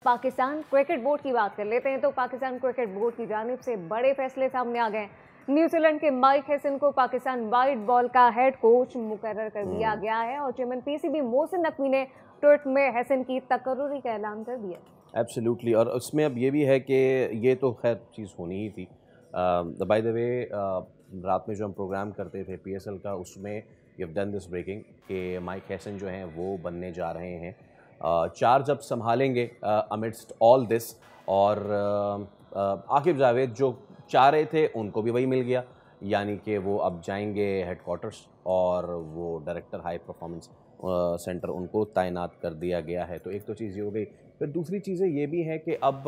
Pakistan cricket board की बात कर लेते हैं तो पाकिस्तान क्रिकेट बोर्ड की जानिब से बड़े फैसले सामने आ गए। न्यूजीलैंड के माइक हेसन को पाकिस्तान वाइट बॉल का हेड कोच मुकर्रर कर दिया गया है और चेयरमैन पीसीबी मोहसिन नकवी ने ट्वीट में हेसन की तकर्रुरी का ऐलान कर दिया। एब्सोल्युटली, और उसमें अब ये भी है कि ये तो खैर चीज़ होनी ही थी। बाय द वे, रात में जो हम प्रोग्राम करते थे पीएसएल का, उसमें you have done this breaking कि माइक हेसन जो हैं वो बनने जा रहे हैं चार जब संभालेंगे अमिडस्ट ऑल दिस। और आकिब जावेद जो चाह रहे थे उनको भी वही मिल गया, यानी कि वो अब जाएंगे हेडक्वार्टर्स और वो डायरेक्टर हाई परफॉर्मेंस सेंटर उनको तैनात कर दिया गया है। तो एक तो चीज़ ये हो गई। फिर दूसरी चीज़ें ये भी हैं कि अब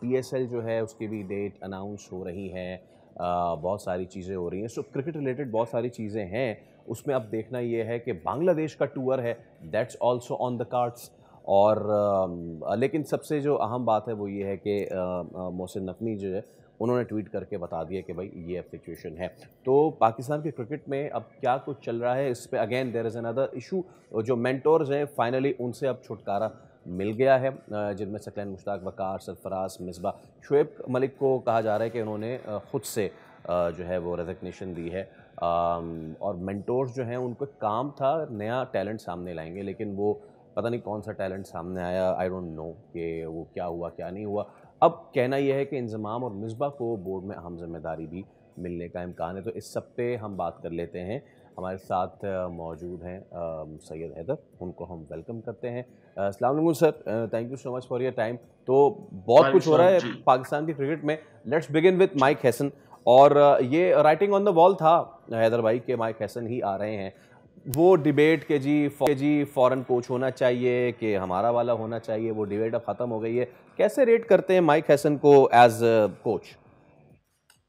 पीएसएल जो है उसकी भी डेट अनाउंस हो रही है, बहुत सारी चीज़ें हो रही हैं। सो क्रिकेट रिलेटेड बहुत सारी चीज़ें हैं। उसमें अब देखना ये है कि बांग्लादेश का टूर है, that's also on the cards. और लेकिन सबसे जो अहम बात है वो ये है कि मोहसिन नकवी जो है उन्होंने ट्वीट करके बता दिया कि भाई ये अब सिचुएशन है। तो पाकिस्तान के क्रिकेट में अब क्या कुछ चल रहा है, इस पे again there is another issue. जो मेंटोर्स हैं फाइनली उनसे अब छुटकारा मिल गया है, जिनमें सकलैन मुश्ताक, वकार, सरफराज, मिसबा। शुएब मलिक को कहा जा रहा है कि उन्होंने ख़ुद से जो है वो रेजिग्नेशन दी है। और मेंटोर्स जो हैं उनको काम था नया टैलेंट सामने लाएंगे, लेकिन वो पता नहीं कौन सा टैलेंट सामने आया, आई डोंट नो कि वो क्या हुआ क्या नहीं हुआ। अब कहना यह है कि इंज़माम और मिसबा को बोर्ड में अहम जिम्मेदारी भी मिलने का इम्कान है। तो इस सब पे हम बात कर लेते हैं। हमारे साथ मौजूद हैं सैयद हैदर, उनको हम वेलकम करते हैं। अस्सलाम वालेकुम sir, thank you so much for your time. तो बहुत कुछ हो रहा है पाकिस्तान की क्रिकेट में। Let's begin with Mike Hesson. और ये राइटिंग ऑन द वॉल था हैदर भाई के माइक हेसन ही आ रहे हैं। वो डिबेट के जी फॉरेन कोच होना चाहिए कि हमारा वाला होना चाहिए, वो डिबेट अब ख़त्म हो गई है। कैसे रेट करते हैं माइक हेसन को एज कोच?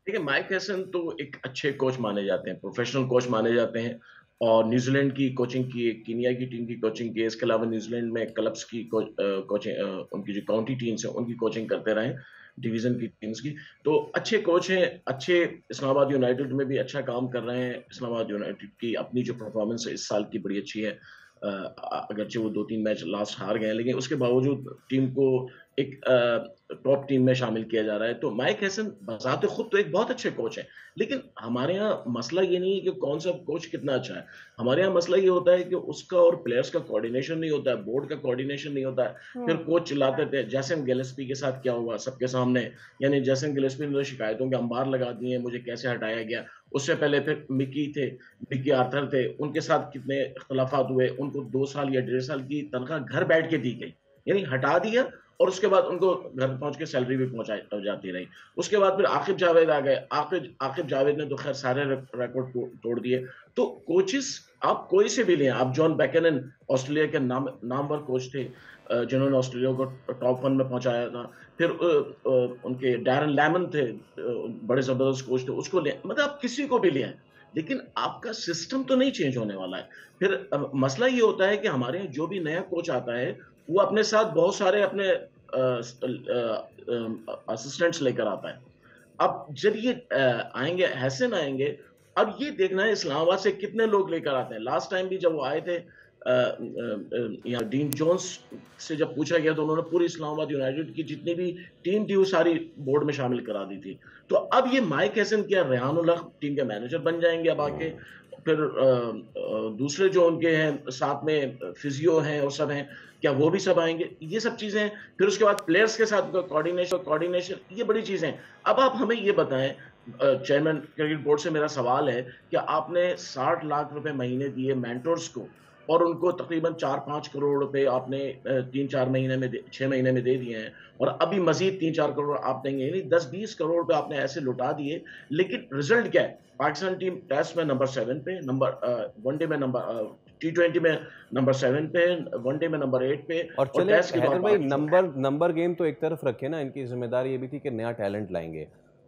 देखिए, माइक हेसन तो एक अच्छे कोच माने जाते हैं, प्रोफेशनल कोच माने जाते हैं। और न्यूजीलैंड की कोचिंग की, कीनिया की टीम की कोचिंग की, इसके अलावा न्यूजीलैंड में क्लब्स की कोचिंग, उनकी जो काउंटी टीम्स हैं उनकी कोचिंग करते रहे, डिवीजन की टीम्स की। तो अच्छे कोच हैं, अच्छे। इस्लामाबाद यूनाइटेड में भी अच्छा काम कर रहे हैं। इस्लामाबाद यूनाइटेड की अपनी जो परफॉर्मेंस है इस साल की बड़ी अच्छी है। अगरचे वो 2-3 मैच लास्ट हार गए हैं, लेकिन उसके बावजूद टीम को एक टॉप टीम में शामिल किया जा रहा है। तो माइक हेसन बज़ाते खुद तो एक बहुत अच्छे कोच हैं, लेकिन हमारे यहाँ मसला ये नहीं है कि कौन सा कोच कितना अच्छा है। हमारे यहाँ मसला ये होता है कि उसका और प्लेयर्स का कोऑर्डिनेशन नहीं होता है, बोर्ड का कोऑर्डिनेशन नहीं होता है। फिर कोच चिल्लाते थे, जैसन गिलेस्पी के साथ क्या हुआ सबके सामने, यानी जैसन गिलेस्पी ने तो शिकायतों के अंबार लगा दिए, मुझे कैसे हटाया गया। उससे पहले फिर मिकी आर्थर थे, उनके साथ कितने इख्तलाफात हुए, उनको 2 साल या 1.5 साल की तनख्वाह घर बैठ के दी गई, यानी हटा दिया और उसके बाद उनको घर पहुंच के सैलरी भी पहुंचाई जाती रही। उसके बाद फिर आकिब जावेद आ गए। आकिब जावेद ने तो खैर सारे रिकॉर्ड तोड़ दिए। तो कोचेस आप कोई से भी लें, आप जॉन बैकेनन ऑस्ट्रेलिया के नामवर कोच थे, जिन्होंने ऑस्ट्रेलिया को टॉप 1 में पहुंचाया था। फिर उनके डैरन लैमन थे, बड़े जबरदस्त कोच थे, उसको ले, मतलब आप किसी को भी लें, लेकिन आपका सिस्टम तो नहीं चेंज होने वाला है। फिर मसला ये होता है कि हमारे यहाँ जो भी नया कोच आता है वो अपने साथ बहुत सारे अपने असिस्टेंट्स लेकर आता है। अब जब ये आएंगे, हैसन आएंगे, अब ये देखना है इस्लामाबाद से कितने लोग लेकर आते हैं। लास्ट टाइम भी जब वो आए थे, यहाँ डीन जोन्स से जब पूछा गया तो उन्होंने पूरी इस्लामाबाद यूनाइटेड की जितनी भी टीम थी वो सारी बोर्ड में शामिल करा दी थी। तो अब ये माइक हैसन क्या रेहान उल हक टीम के मैनेजर बन जाएंगे अब आके। फिर दूसरे जो उनके हैं साथ में फिजियो हैं और सब हैं, क्या वो भी सब आएंगे? ये सब चीजें हैं। फिर उसके बाद प्लेयर्स के साथ कोऑर्डिनेशन, ये बड़ी चीजें हैं। अब आप हमें ये बताएं, चेयरमैन क्रिकेट बोर्ड से मेरा सवाल है कि आपने 60 लाख रुपए महीने दिए मेंटर्स को और उनको तकरीबन 4-5 करोड़ रुपए आपने 3-4 महीने में 6 महीने में दे दिए हैं, और अभी मजीद 3-4 करोड़ आप देंगे, यानी 10-20 करोड़ रुपए आपने ऐसे लुटा दिए। लेकिन रिजल्ट क्या है? पाकिस्तान टीम टेस्ट में नंबर 7 पे, वनडे में नंबर, T20 में नंबर 7 पे, वनडे में नंबर 8 पे। और चले हैदर भाई, नंबर गेम तो एक तरफ रखे ना, इनकी जिम्मेदारी ये भी थी कि नया टैलेंट लाएंगे।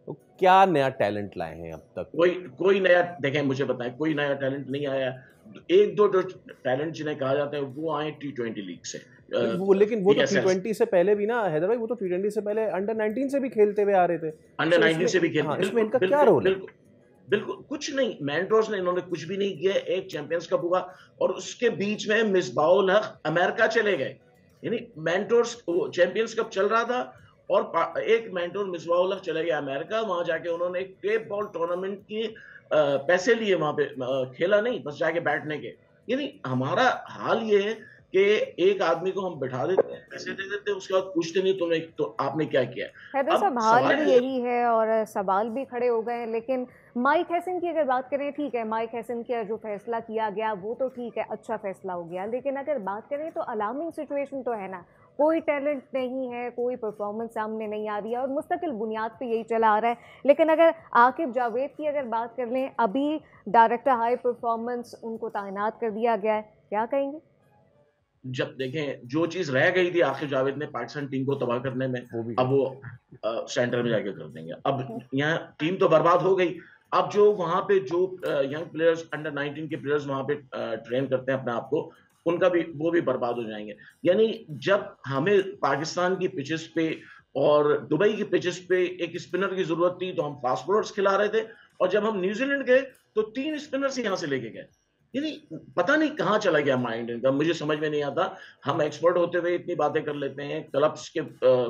तो क्या नया टैलेंट लाए हैं अब तक? कोई नया, देखें मुझे बताएं, कोई नया टैलेंट नहीं आया। एक दो जो टैलेंट जिन्हें कहा जाता है वो आए T20 लीग से। लेकिन वो तो T20 से पहले भी ना हैदर भाई, वो तो T20 से पहले अंडर 19 से भी खेलते हुए आ रहे थे। अंडर 19 से भी खेलते। इसमें इनका क्या रोल है? बिल्कुल कुछ नहीं, मेंटोर्स ने इन्होंने कुछ भी नहीं किया। एक चैंपियंस कप हुआ और उसके बीच में मिसबाउल हक अमेरिका चले गए। यानी मेंटोर्स, चैंपियंस कप चल रहा था और एक मेंटोर मिसबाह-उल-हक चले गए अमेरिका, वहां जाके उन्होंने एक टेप बॉल टूर्नामेंट की पैसे लिए वहां पे, खेला नहीं, बस जाके बैठने के। यानी हमारा हाल ये है कि एक आदमी को हम बिठा देते हैं, पैसे दे देते हैं, उसके बाद पूछते नहीं तुमने तो आपने क्या किया है। हैदर साहब, अब हाल सवाल भी ये यही है और सवाल भी खड़े हो गए हैं, लेकिन माइक हैसन की अगर बात करें, ठीक है, माइक हैसन का जो फैसला किया गया वो तो ठीक है, अच्छा फैसला हो गया, लेकिन अगर बात करें तो अलार्मिंग सिचुएशन तो है ना। कोई टैलेंट नहीं है, कोई परफॉर्मेंस सामने नहीं आ रही है और मुस्तकिल बुनियाद पे यही चला आ रहा है। लेकिन अगर आकिब जावेद की अगर बात कर लें, अभी डायरेक्टर हाई परफॉर्मेंस उनको तैनात कर दिया गया है, क्या कहेंगे? जब देखें जो चीज रह गई थी आकिब जावेद ने पाकिस्तान टीम को तबाह करने में, वो भी अब वो सेंटर में जाके कर देंगे। अब यहाँ टीम तो बर्बाद हो गई। अब जो वहां पे जो यंग प्लेयर्स, अंडर 19 के प्लेयर्स वहां पे ट्रेन करते हैं अपने आप को, उनका भी वो भी बर्बाद हो जाएंगे। यानी जब हमें पाकिस्तान की पिचेस पे और दुबई की पिचेस पे एक स्पिनर की जरूरत थी तो हम फास्ट बॉलर्स खिला रहे थे, और जब हम न्यूजीलैंड गए तो 3 स्पिनर्स यहाँ से लेके गए। यानी पता नहीं कहाँ चला गया माइंड इनका, मुझे समझ में नहीं आता। हम एक्सपर्ट होते हुए इतनी बातें कर लेते हैं, क्लब्स के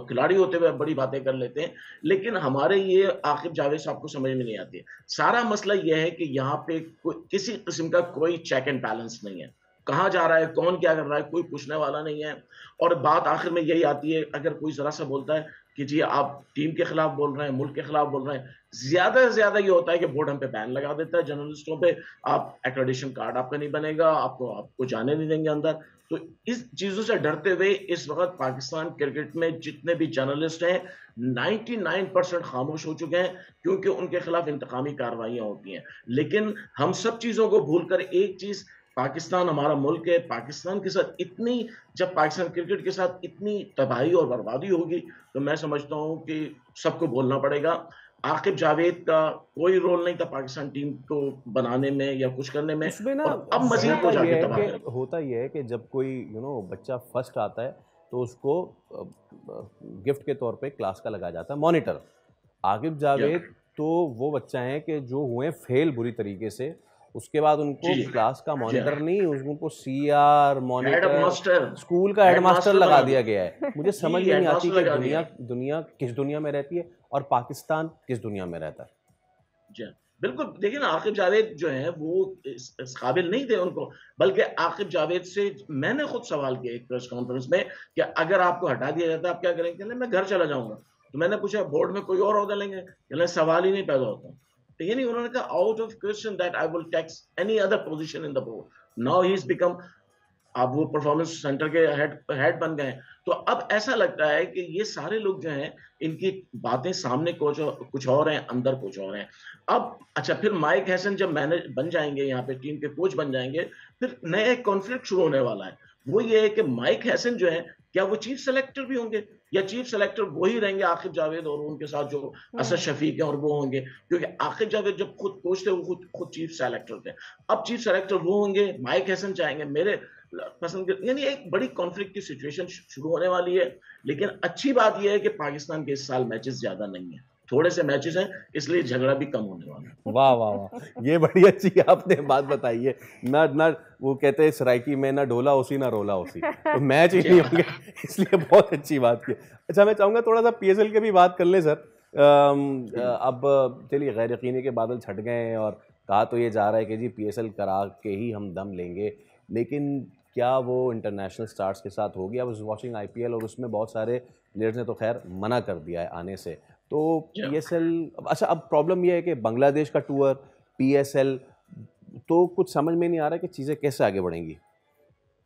खिलाड़ी होते हुए बड़ी बातें कर लेते हैं, लेकिन हमारे ये आकिब जावेद साहब को समझ में नहीं आती है। सारा मसला यह है कि यहाँ पे किसी किस्म का कोई चेक एंड बैलेंस नहीं है। कहाँ जा रहा है, कौन क्या कर रहा है, कोई पूछने वाला नहीं है। और बात आखिर में यही आती है, अगर कोई जरा सा बोलता है कि जी आप टीम के खिलाफ बोल रहे हैं, मुल्क के खिलाफ बोल रहे हैं, ज्यादा से ज्यादा ये होता है कि बोर्ड हम पे बैन लगा देता है जर्नलिस्टों पे, आप एक्रेडिशन कार्ड आपका नहीं बनेगा, आपको जाने नहीं देंगे अंदर। तो इस चीजों से डरते हुए इस वक्त पाकिस्तान क्रिकेट में जितने भी जर्नलिस्ट हैं 99% खामोश हो चुके हैं, क्योंकि उनके खिलाफ इंतकामी कार्रवाइयां होती हैं। लेकिन हम सब चीजों को भूलकर एक चीज, पाकिस्तान हमारा मुल्क है, पाकिस्तान के साथ इतनी, जब पाकिस्तान क्रिकेट के साथ इतनी तबाही और बर्बादी होगी तो मैं समझता हूं कि सबको बोलना पड़ेगा। आकिब जावेद का कोई रोल नहीं था पाकिस्तान टीम को बनाने में या कुछ करने में, उसमें ना और अब मजीद को जाके तबाह करें। होता ये है कि जब कोई बच्चा फर्स्ट आता है तो उसको गिफ्ट के तौर पे क्लास का लगाया जाता है मॉनिटर। आकिब जावेद तो वो बच्चा है कि जो हुए फेल बुरी तरीके से, उसके बाद उनको जी क्लास का जी मॉनिटर नहीं, उनको CR head monitor, master, school का हेडमास्टर लगा बना दिया दिया। गया है। मुझे समझ जी में नहीं आती हेडमास्टर कि लगा दिया। दुनिया किस दुनिया में रहती है और पाकिस्तान किस दुनिया में रहता है। जी हाँ, बिल्कुल। देखिए ना, आकिब जावेद जो है वो इस काबिल नहीं थे उनको, बल्कि आकिब जावेद से मैंने खुद सवाल किया एक प्रेस कॉन्फ्रेंस में कि अगर आपको हटा दिया जाता है आप क्या करेंगे? कहने मैं घर चला जाऊंगा। तो मैंने पूछा बोर्ड में कोई और ओहदा लेंगे? कहने सवाल ही नहीं पैदा होता। तो यानी उन्होंने कहा out of question that I will take any other position in the board. Now he is become, अब वो परफॉर्मेंस सेंटर के हेड बन गए हैं। तो अब ऐसा लगता है कि ये सारे लोग जो हैं, इनकी बातें सामने कुछ और हैं, अंदर कुछ और हैं। अब अच्छा, फिर माइक हैसन जब मैनेज बन जाएंगे, यहाँ पे टीम के कोच बन जाएंगे, फिर नया एक कॉन्फ्लिक्ट शुरू होने वाला है। वो ये है कि माइक हैसन जो है, क्या वो चीफ सेलेक्टर भी होंगे या चीफ सेलेक्टर वही रहेंगे आकिब जावेद, और उनके साथ जो असद शफीक है और वो होंगे? क्योंकि आकिब जावेद जब खुद कोच थे वो खुद चीफ सेलेक्टर थे। अब चीफ सेलेक्टर वो होंगे, माइक हैसन चाहेंगे मेरे पसंद के, यानी एक बड़ी कॉन्फ्लिक्ट की सिचुएशन शुरू होने वाली है। लेकिन अच्छी बात यह है कि पाकिस्तान के इस साल मैचेस ज्यादा नहीं है, थोड़े से मैचेस हैं, इसलिए झगड़ा भी कम होने वाला है। वाह वाह वाह, ये बड़ी अच्छी आपने बात बताई है। ना ना वो कहते हैं सराइकी में ना ढोला उसी ना रोला उसी, तो मैच ही नहीं होंगे, इसलिए बहुत अच्छी बात की। अच्छा, मैं चाहूँगा थोड़ा सा पीएसएल की भी बात कर ले सर। अब चलिए गैर यकीनी के बादल छट गए हैं और कहा तो ये जा रहा है कि जी पीएसएल करा के ही हम दम लेंगे, लेकिन क्या वो इंटरनेशनल स्टार्स के साथ होगी? आई वाज वाचिंग आईपीएल और उसमें बहुत सारे प्लेयर्स ने तो खैर मना कर दिया है आने से। तो पीएसएल, अच्छा अब प्रॉब्लम यह है कि बांग्लादेश का टूर, पीएसएल, तो कुछ समझ में नहीं आ रहा कि चीज़ें कैसे आगे बढ़ेंगी।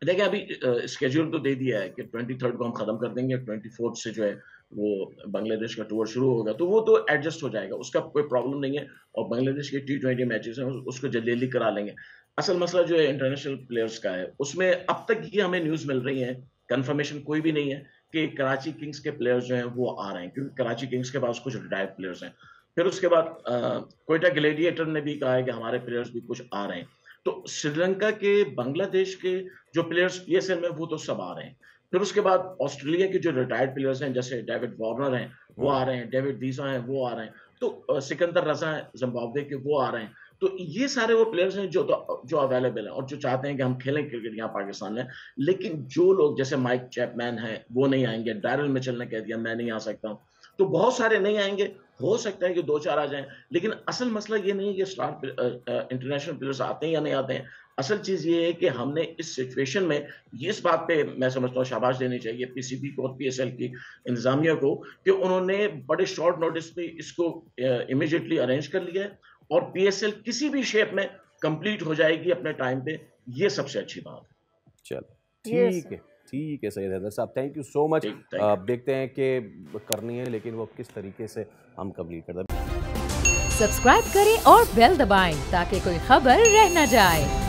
देखिए अभी स्केड्यूल तो दे दिया है कि 23 को हम खत्म कर देंगे, 24 से जो है वो बांग्लादेश का टूर शुरू होगा, तो वो तो एडजस्ट हो जाएगा, उसका कोई प्रॉब्लम नहीं है। और बांग्लादेश के T20 मैचेस हैं उसको जल्दी जल्दी करा लेंगे। असल मसला जो है इंटरनेशनल प्लेयर्स का है, उसमें अब तक ये हमें न्यूज़ मिल रही है, कंफर्मेशन कोई भी नहीं है कि कराची किंग्स के प्लेयर्स जो हैं वो आ रहे हैं, क्योंकि कराची किंग्स के पास कुछ रिटायर्ड प्लेयर्स हैं। फिर उसके बाद कोयटा ग्लेडिएटर ने भी कहा है कि हमारे प्लेयर्स भी कुछ आ रहे हैं। तो श्रीलंका के, बांग्लादेश के जो प्लेयर्स पीएसएल में वो तो सब आ रहे हैं। फिर उसके बाद ऑस्ट्रेलिया के जो रिटायर्ड प्लेयर्स हैं, जैसे डेविड वार्नर हैं वो आ रहे हैं, डेविड डीसा हैं वो आ रहे हैं, तो सिकंदर रजा हैं जिम्बाब्वे के वो आ रहे हैं। तो ये सारे वो प्लेयर्स हैं जो अवेलेबल हैं और जो चाहते हैं कि हम खेलें क्रिकेट यहाँ पाकिस्तान में। लेकिन जो लोग जैसे माइक चैपमैन है वो नहीं आएंगे, डैरिल मिचेल ने कह दिया मैं नहीं आ सकता हूँ, तो बहुत सारे नहीं आएंगे। हो सकता है कि 2-4 आ जाएं, लेकिन असल मसला ये नहीं है कि स्टार इंटरनेशनल प्लेयर्स आते हैं या नहीं आते हैं। असल चीज ये है कि हमने इस सिचुएशन में इस बात पे मैं समझता हूँ शाबाश देनी चाहिए पीसीबी को और पीएसएल की इंतजामिया को कि उन्होंने बड़े शॉर्ट नोटिस पे इसको इमीडिएटली अरेंज कर लिया है और पीएसएल किसी भी शेप में कंप्लीट हो जाएगी अपने टाइम पे, ये सबसे अच्छी बात है। चलो ठीक है सैयद हैदर साहब, थैंक यू सो मच। देखते हैं कि करनी है लेकिन वो किस तरीके से हम कंप्लीट कर दें। सब्सक्राइब करें और बेल दबाएं ताकि कोई खबर रह न जाए।